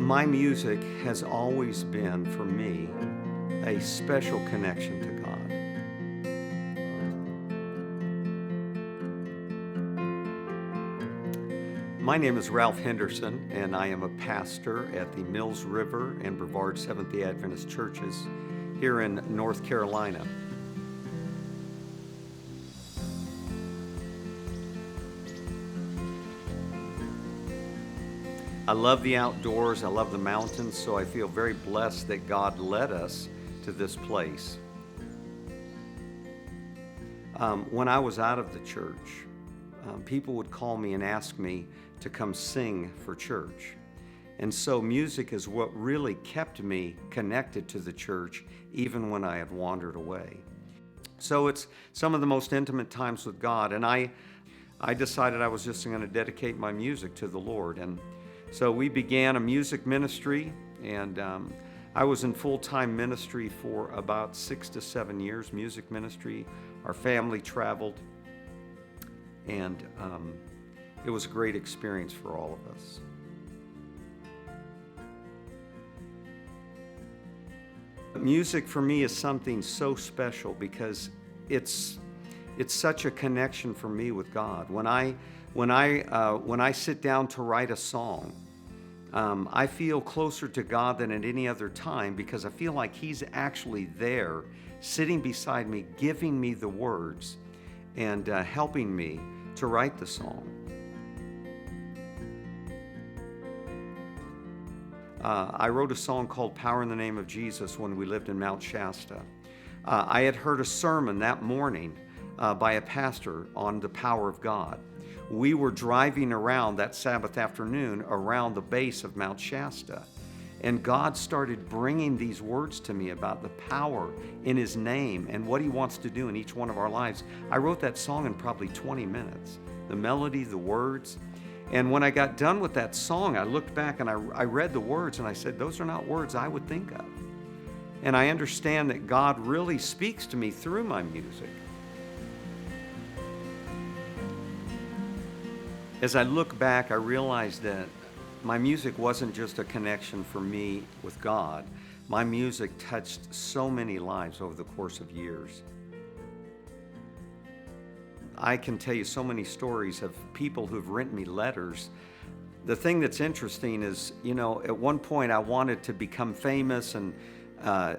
My music has always been, for me, a special connection to God. My name is Ralph Henderson, and I am a pastor at the Mills River and Brevard Seventh-day Adventist churches here in North Carolina. I love the outdoors, I love the mountains, so I feel very blessed that God led us to this place. When I was out of the church, people would call me and ask me to come sing for church. And so music is what really kept me connected to the church, even when I had wandered away. So it's some of the most intimate times with God, and I decided I was just going to dedicate my music to the Lord. And so we began a music ministry, and I was in full-time ministry for about 6 to 7 years, music ministry. Our family traveled, and it was a great experience for all of us. Music for me is something so special because it's such a connection for me with God. When I sit down to write a song, I feel closer to God than at any other time because I feel like He's actually there, sitting beside me, giving me the words and helping me to write the song. I wrote a song called Power in the Name of Jesus when we lived in Mount Shasta. I had heard a sermon that morning by a pastor on the power of God. We were driving around that Sabbath afternoon around the base of Mount Shasta, and God started bringing these words to me about the power in His name and what He wants to do in each one of our lives. I wrote that song in probably 20 minutes, the melody, the words. And when I got done with that song, I looked back and I read the words and I said, those are not words I would think of. And I understand that God really speaks to me through my music. As I look back, I realized that my music wasn't just a connection for me with God. My music touched so many lives over the course of years. I can tell you so many stories of people who've written me letters. The thing that's interesting is, at one point I wanted to become famous and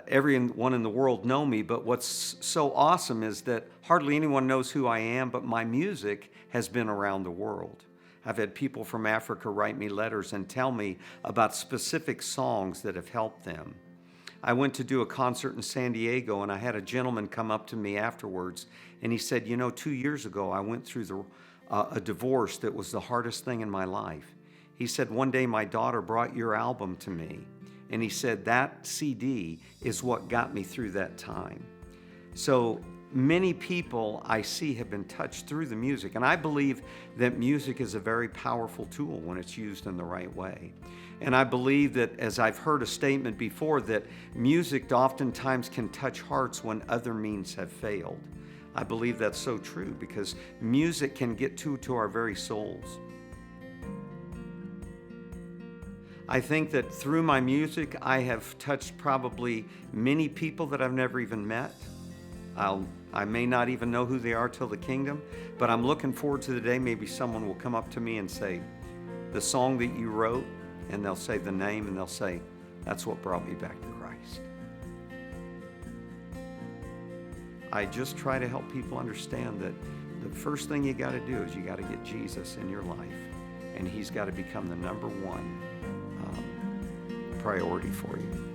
everyone in the world know me, but what's so awesome is that hardly anyone knows who I am, but my music has been around the world. I've had people from Africa write me letters and tell me about specific songs that have helped them. I went to do a concert in San Diego, and I had a gentleman come up to me afterwards, and he said, 2 years ago I went through a divorce that was the hardest thing in my life. He said, one day my daughter brought your album to me, and he said, that CD is what got me through that time. So many people I see have been touched through the music, and I believe that music is a very powerful tool when it's used in the right way. And I believe that, as I've heard a statement before, that music oftentimes can touch hearts when other means have failed. I believe that's so true because music can get to our very souls. I think that through my music, I have touched probably many people that I've never even met. I may not even know who they are till the kingdom, but I'm looking forward to the day maybe someone will come up to me and say, the song that you wrote, and they'll say the name, and they'll say, that's what brought me back to Christ. I just try to help people understand that the first thing you got to do is you got to get Jesus in your life, and He's got to become the number one priority for you.